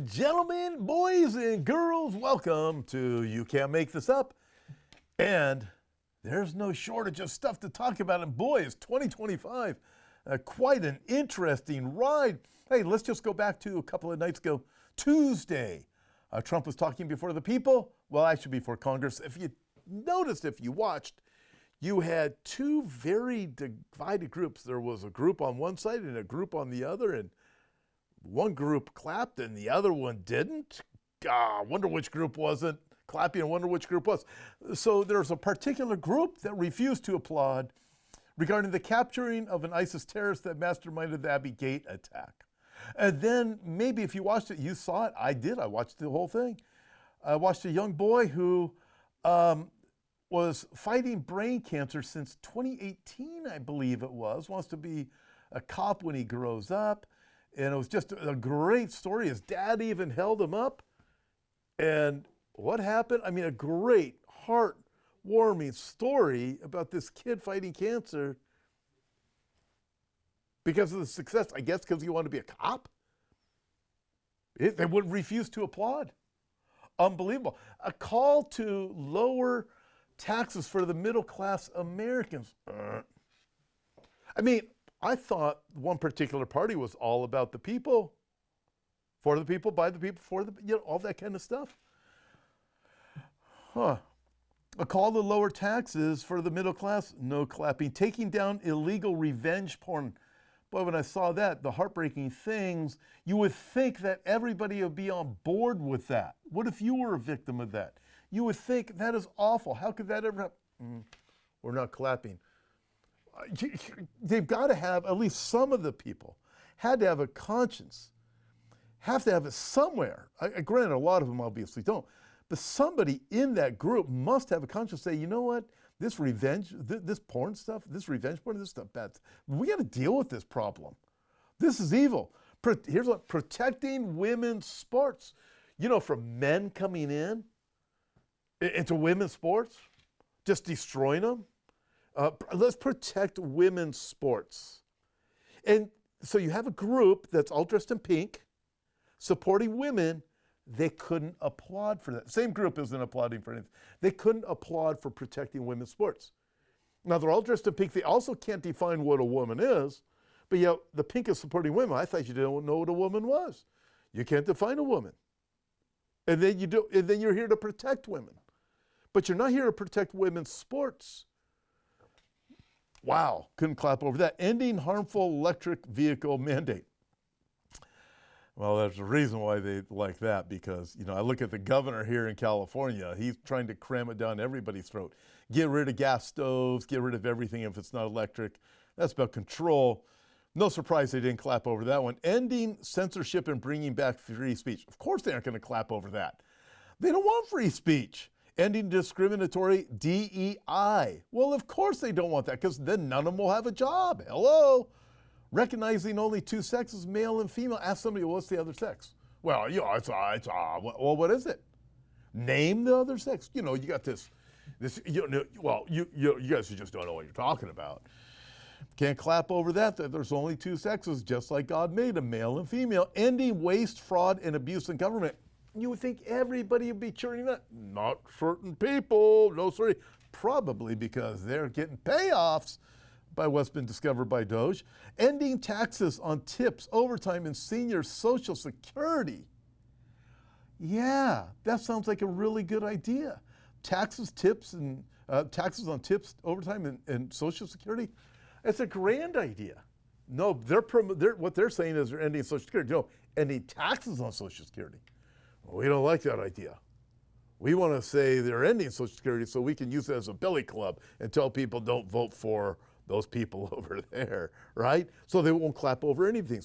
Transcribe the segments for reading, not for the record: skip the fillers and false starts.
and gentlemen, boys and girls, welcome to You Can't Make This Up. And there's no shortage of stuff to talk about. And boy, it's 2025. Quite an interesting ride. Hey, let's just go back to a couple of nights ago. Tuesday, Trump was talking before the people. Well, actually before Congress. If you noticed, if you watched, you had two very divided groups. There was a group on one side and a group on the other. And one group clapped and the other one didn't. I wonder which group wasn't clapping and wonder which group was. So there's a particular group that refused to applaud regarding the capturing of an ISIS terrorist that masterminded the Abbey Gate attack. And then maybe if you watched it, you saw it. I did. I watched the whole thing. I watched a young boy who was fighting brain cancer since 2018, I believe it was, wants to be a cop when he grows up. And it was just a great story. His dad even held him up. And what happened? I mean, a great, heartwarming story about this kid fighting cancer because of the success, I guess because he wanted to be a cop. They wouldn't refuse to applaud. Unbelievable. A call to lower taxes for the middle-class Americans. I mean, I thought one particular party was all about the people, for the people, by the people, for the, all that kind of stuff. A call to lower taxes for the middle class, no clapping. Taking down illegal revenge porn. Boy, when I saw that, the heartbreaking things, you would think that everybody would be on board with that. What if you were a victim of that? You would think that is awful. How could that ever happen? We're not clapping. They've got to have, at least some of the people, had to have a conscience, have to have it somewhere. Granted, a lot of them obviously don't, but somebody in that group must have a conscience, say, you know what, this revenge, this porn stuff, this revenge porn, this stuff, bad. We got to deal with this problem. This is evil. Here's what, protecting women's sports. You know, from men coming into women's sports, just destroying them. Let's protect women's sports. And so you have a group that's all dressed in pink, supporting women. They couldn't applaud for that. Same group isn't applauding for anything. They couldn't applaud for protecting women's sports. Now, they're all dressed in pink. They also can't define what a woman is. But yet, the pink is supporting women. I thought you didn't know what a woman was. You can't define a woman. And then you do. And then you're here to protect women. But you're not here to protect women's sports. Wow, couldn't clap over that. Ending harmful electric vehicle mandate. Well, there's a reason why they like that, because, I look at the governor here in California. He's trying to cram it down everybody's throat. Get rid of gas stoves, get rid of everything if it's not electric. That's about control. No surprise they didn't clap over that one. Ending censorship and bringing back free speech. Of course they aren't going to clap over that. They don't want free speech. Ending discriminatory DEI. Well, of course they don't want that, because then none of them will have a job. Hello? Recognizing only two sexes, male and female. Ask somebody, well, what's the other sex? Well, well, what is it? Name the other sex. You got this you guys just don't know what you're talking about. Can't clap over that there's only two sexes, just like God made them, male and female. Ending waste, fraud, and abuse in government. You would think everybody would be cheering that. Not certain people. No, sorry. Probably because they're getting payoffs by what's been discovered by Doge. Ending taxes on tips, overtime, and senior Social Security. Yeah, that sounds like a really good idea. Taxes, tips, and taxes on tips, overtime, and Social Security. It's a grand idea. No, what they're saying is they're ending Social Security. No, ending taxes on Social Security. We don't like that idea. We want to say they're ending Social Security so we can use it as a billy club and tell people don't vote for those people over there, right? So they won't clap over anything.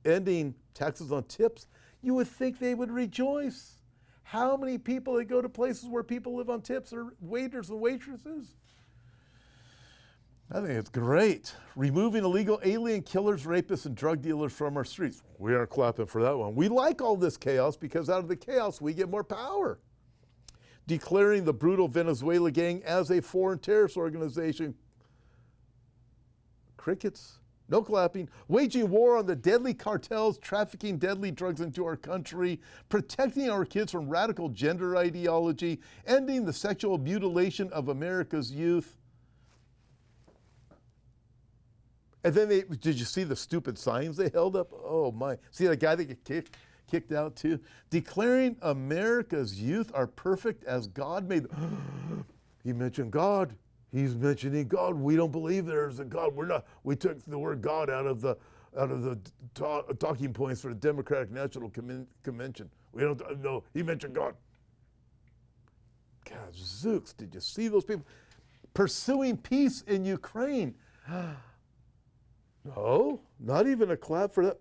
Ending taxes on tips, you would think they would rejoice. How many people that go to places where people live on tips are waiters and waitresses? I think it's great. Removing illegal alien killers, rapists, and drug dealers from our streets. We aren't clapping for that one. We like all this chaos because out of the chaos, we get more power. Declaring the brutal Venezuela gang as a foreign terrorist organization. Crickets. No clapping. Waging war on the deadly cartels trafficking deadly drugs into our country, protecting our kids from radical gender ideology, ending the sexual mutilation of America's youth. And then did you see the stupid signs they held up? Oh my. See that guy that got kicked out too? Declaring America's youth are perfect as God made them. He mentioned God. He's mentioning God. We don't believe there's a God. We took the word God out of the talking points for the Democratic National Convention. We don't know. He mentioned God. God, zooks, did you see those people pursuing peace in Ukraine? No, not even a clap for that,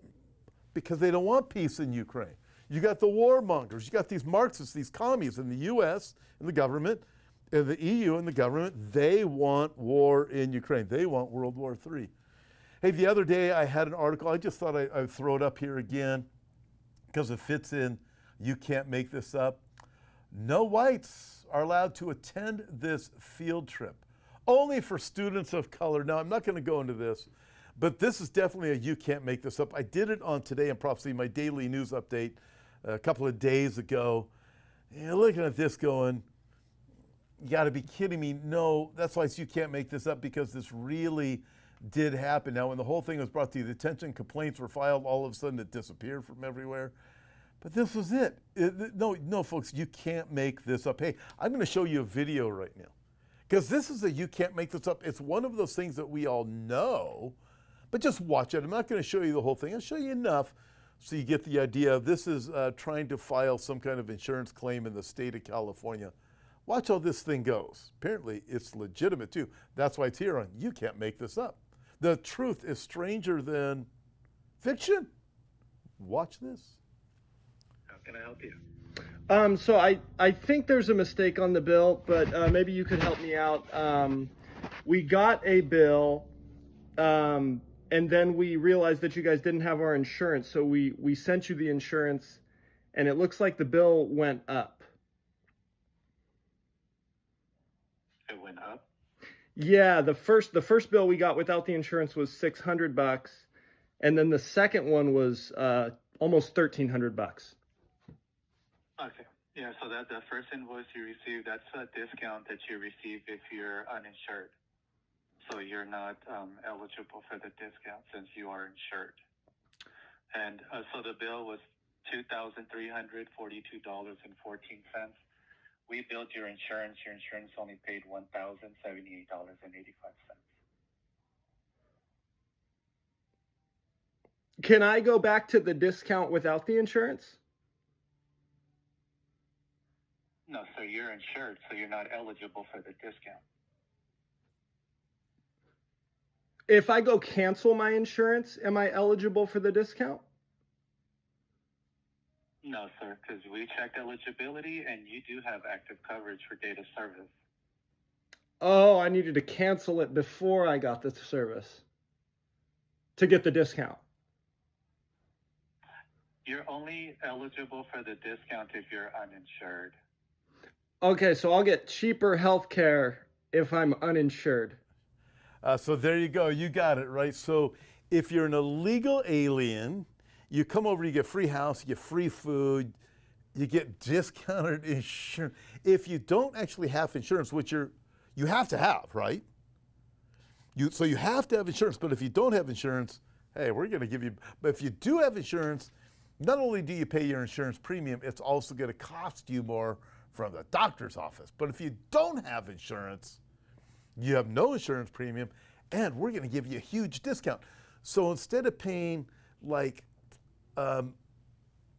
because they don't want peace in Ukraine. You got the warmongers. You got these Marxists, these commies in the U.S. and the government, and the EU and the government. They want war in Ukraine. They want World War III. Hey, the other day I had an article. I just thought I'd throw it up here again because it fits in. You can't make this up. No whites are allowed to attend this field trip, only for students of color. Now, I'm not going to go into this, but this is definitely a you can't make this up. I did it on Today in Prophecy, my daily news update, a couple of days ago. You're looking at this going, you got to be kidding me. No, that's why you can't make this up, because this really did happen. Now, when the whole thing was brought to the attention, complaints were filed, all of a sudden it disappeared from everywhere. But this was it. No, folks, you can't make this up. Hey, I'm going to show you a video right now, because this is a you can't make this up. It's one of those things that we all know, but just watch it. I'm not going to show you the whole thing. I'll show you enough so you get the idea. This is trying to file some kind of insurance claim in the state of California. Watch how this thing goes. Apparently, it's legitimate too. That's why it's here on You Can't Make This Up. The truth is stranger than fiction. Watch this. How can I help you? So I think there's a mistake on the bill, but maybe you could help me out. We got a bill, and then we realized that you guys didn't have our insurance, so we sent you the insurance, and it looks like the bill went up. It went up? Yeah, the first bill we got without the insurance was $600, and then the second one was almost $1,300. Okay. Yeah, so that the first invoice you received, that's a discount that you receive if you're uninsured. So you're not eligible for the discount since you are insured. And so the bill was $2,342.14. We billed your insurance. Your insurance only paid $1,078.85. Can I go back to the discount without the insurance? No, sir, you're insured, so you're not eligible for the discount. If I go cancel my insurance, am I eligible for the discount? No, sir, because we checked eligibility and you do have active coverage for data service. Oh, I needed to cancel it before I got the service to get the discount. You're only eligible for the discount if you're uninsured. Okay, so I'll get cheaper health care if I'm uninsured. So there you go. You got it, right? So if you're an illegal alien, you come over, you get free house, you get free food, you get discounted insurance. If you don't actually have insurance, which you have to have, right? So you have to have insurance, but if you don't have insurance, hey, we're going to give you, but if you do have insurance, not only do you pay your insurance premium, it's also going to cost you more from the doctor's office. But if you don't have insurance, you have no insurance premium, and we're going to give you a huge discount. So instead of paying like,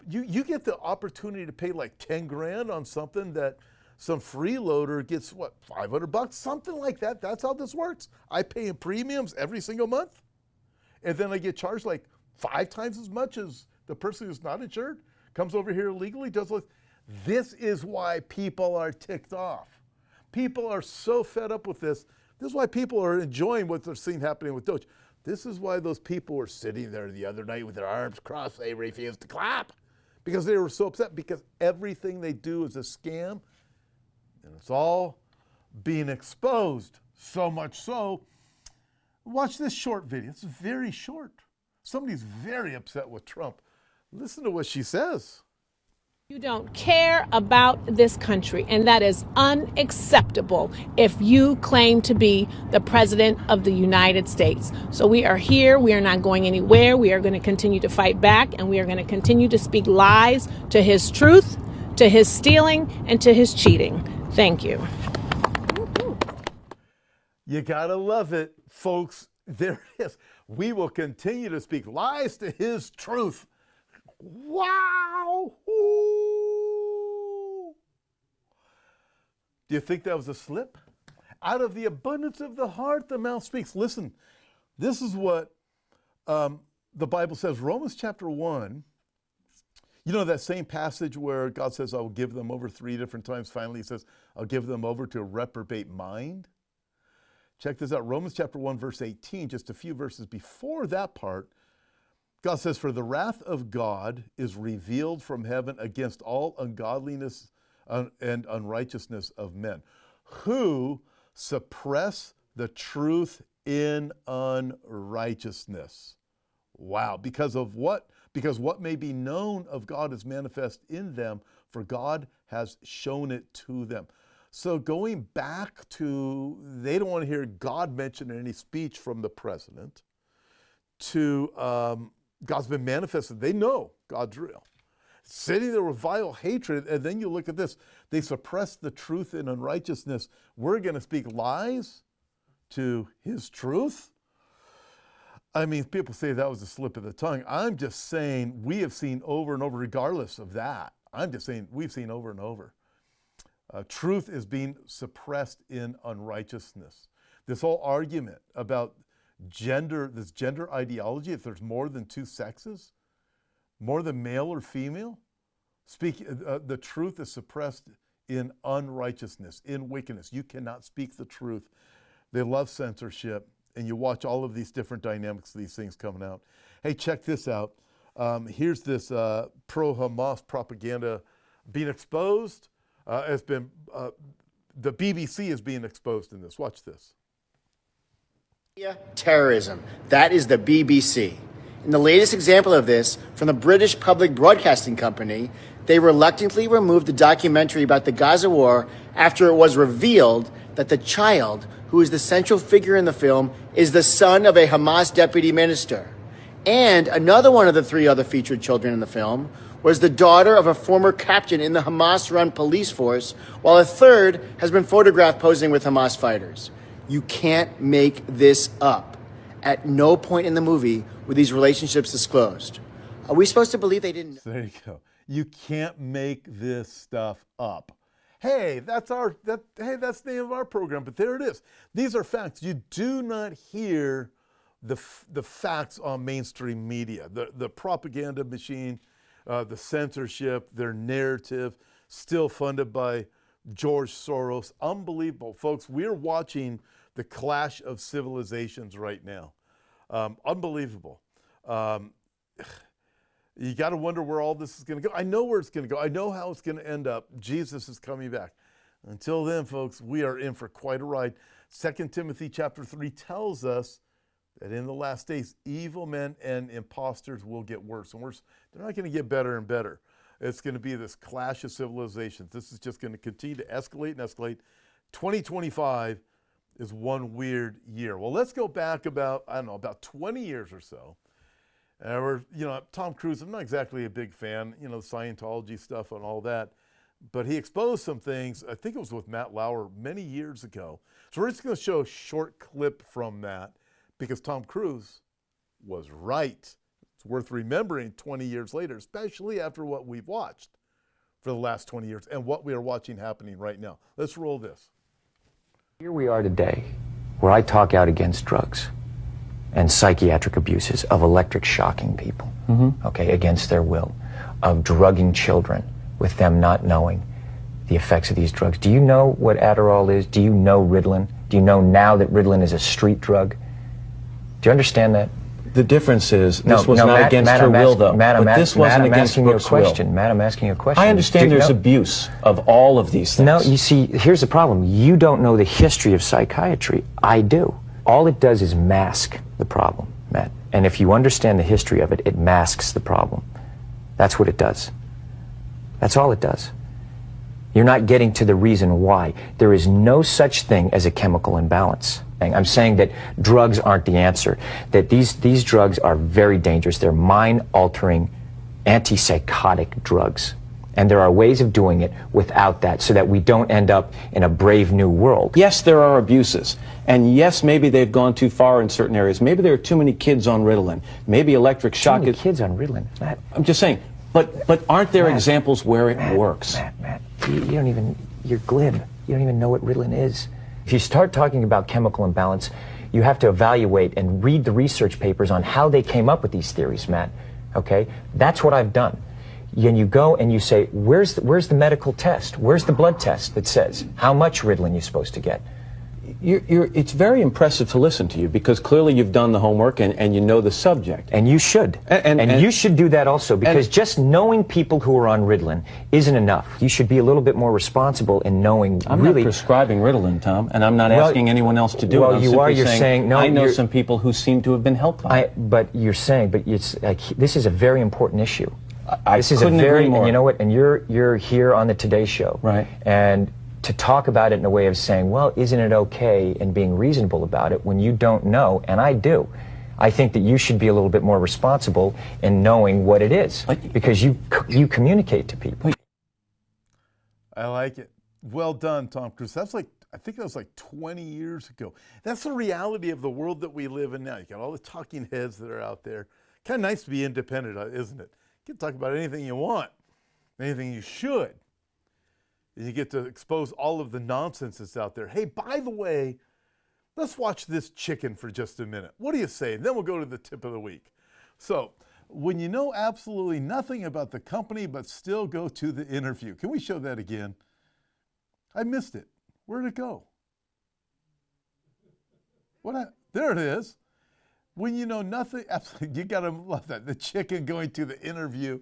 you get the opportunity to pay like 10 grand on something that some freeloader gets, what, $500, something like that. That's how this works. I pay in premiums every single month, and then I get charged like 5 times as much as the person who's not insured, comes over here illegally, does like. This is why people are ticked off. People are so fed up with this. This is why people are enjoying what they're seeing happening with Doge. This is why those people were sitting there the other night with their arms crossed. They refused to clap because they were so upset, because everything they do is a scam, and it's all being exposed. So much so, Watch this short video. It's very short. Somebody's very upset with Trump. Listen to what she says. You don't care about this country, and that is unacceptable if you claim to be the president of the United States. So we are here. We are not going anywhere. We are going to continue to fight back, and we are going to continue to speak lies to his truth, to his stealing, and to his cheating. Thank you. You gotta love it, folks. There it is. We will continue to speak lies to his truth. Wow! Ooh. Do you think that was a slip? Out of the abundance of the heart, the mouth speaks. Listen, this is what the Bible says. Romans chapter 1, you know that same passage where God says, I'll give them over 3 different times. Finally, he says, I'll give them over to a reprobate mind. Check this out. Romans chapter 1, verse 18, just a few verses before that part, God says, for the wrath of God is revealed from heaven against all ungodliness and unrighteousness of men, who suppress the truth in unrighteousness. Wow. Because what? Because what may be known of God is manifest in them, for God has shown it to them. So going back to, they don't want to hear God mentioned in any speech from the president, to God's been manifested. They know God's real. Sitting there with vile hatred, and then you look at this. They suppress the truth in unrighteousness. We're going to speak lies to his truth. I mean, people say that was a slip of the tongue. I'm just saying we have seen over and over, regardless of that. I'm just saying we've seen over and over. Truth is being suppressed in unrighteousness. This whole argument about gender, this gender ideology, if there's more than 2 sexes, more than male or female, the truth is suppressed in unrighteousness, in wickedness. You cannot speak the truth. They love censorship, and you watch all of these different dynamics of these things coming out. Hey, check this out. Here's this pro-Hamas propaganda being exposed. The BBC is being exposed in this. Watch this. Terrorism. That is the BBC. In the latest example of this, from the British Public Broadcasting Company, they reluctantly removed the documentary about the Gaza war after it was revealed that the child, who is the central figure in the film, is the son of a Hamas deputy minister. And another one of the 3 other featured children in the film was the daughter of a former captain in the Hamas-run police force, while a third has been photographed posing with Hamas fighters. You can't make this up. At no point in the movie were these relationships disclosed. Are we supposed to believe they didn't? There you go. You can't make this stuff up. Hey, that's the name of our program, but there it is. These are facts. You do not hear the facts on mainstream media. The propaganda machine, the censorship, their narrative, still funded by George Soros. Unbelievable. Folks, we're watching the clash of civilizations right now. Unbelievable. You got to wonder where all this is going to go. I know where it's going to go. I know how it's going to end up. Jesus is coming back. Until then, folks, we are in for quite a ride. 2 Timothy chapter 3 tells us that in the last days, evil men and imposters will get worse and worse. They're not going to get better and better. It's going to be this clash of civilizations. This is just going to continue to escalate and escalate. 2025 is one weird year. Well, let's go back about 20 years or so. Tom Cruise, I'm not exactly a big fan, Scientology stuff and all that, but he exposed some things. I think it was with Matt Lauer many years ago. So we're just going to show a short clip from that because Tom Cruise was right. It's worth remembering 20 years later, especially after what we've watched for the last 20 years and what we are watching happening right now. Let's roll this. Here we are today, where I talk out against drugs and psychiatric abuses, of electric shocking people, okay, against their will, of drugging children with them not knowing the effects of these drugs. Do you know what Adderall is? Do you know Ritalin? Do you know now that Ritalin is a street drug? Do you understand that? The difference is this was not against her will, though. But this wasn't against Brooke's will. Matt, I'm asking you a question. I understand there's abuse of all of these things. No, you see, here's the problem. You don't know the history of psychiatry. I do. all it does is mask the problem, Matt. And if you understand the history of it, it masks the problem. That's what it does. That's all it does. You're not getting to the reason why. There is no such thing as a chemical imbalance. I'm saying that drugs aren't the answer, that these drugs are very dangerous. They're mind-altering, antipsychotic drugs. And there are ways of doing it without that so that we don't end up in a brave new world. Yes, there are abuses. And yes, maybe they've gone too far in certain areas. Maybe there are too many kids on Ritalin. Maybe electric shock. Too many kids on Ritalin, Matt. I'm just saying, but aren't there examples where it works? Matt, you don't even, you're glib. You don't even know what Ritalin is. If you start talking about chemical imbalance, you have to evaluate and read the research papers on how they came up with these theories, Matt. Okay? That's what I've done. And you go and you say, where's the medical test? Where's the blood test that says how much Ritalin you're supposed to get? It's very impressive to listen to you because clearly you've done the homework and you know the subject. And you should. And you should do that also because just knowing people who are on Ritalin isn't enough. You should be a little bit more responsible in knowing I'm really... not prescribing Ritalin, Tom, and I'm not asking anyone else to do it. Well, you are. You're saying... No, I know some people who seem to have been helped by it. But you're saying, but it's like, this is a very important issue. This is a very, and you know what? And you're here on the Today Show, right? And to talk about it in a way of saying, well, isn't it okay, and being reasonable about it when you don't know, and I do. I think that you should be a little bit more responsible in knowing what it is, because you communicate to people. I like it. Well done, Tom Cruise. That's like, I think that was like 20 years ago. That's the reality of the world that we live in now. You got all the talking heads that are out there. Kind of nice to be independent, isn't it? You can talk about anything you want, anything you should. And you get to expose all of the nonsense that's out there. Hey, by the way, let's watch this chicken for just a minute. What do you say? Then we'll go to the tip of the week. So, when you know absolutely nothing about the company but still go to the interview. Can we show that again? I missed it. Where'd it go? There it is. When you know nothing, absolutely, you gotta love that. The chicken going to the interview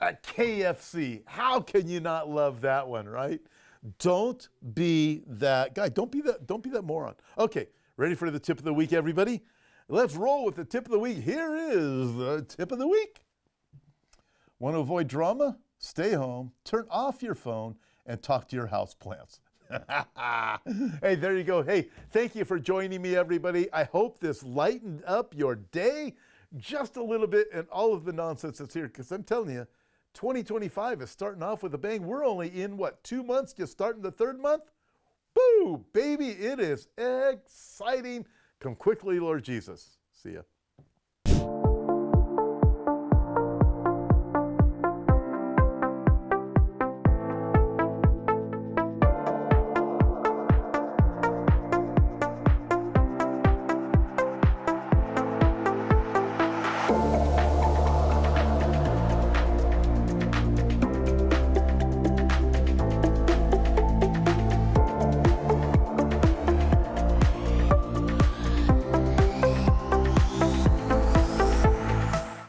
at KFC. How can you not love that one, right? Don't be that guy. Don't be that moron. Okay, ready for the tip of the week, everybody? Let's roll with the tip of the week. Here is the tip of the week. Want to avoid drama? Stay home, turn off your phone, and talk to your houseplants. Hey, there you go. Hey, thank you for joining me, everybody. I hope this lightened up your day just a little bit and all of the nonsense that's here, because I'm telling you, 2025 is starting off with a bang. We're only in, 2 months, just starting the third month? Boo, baby, it is exciting. Come quickly, Lord Jesus. See ya.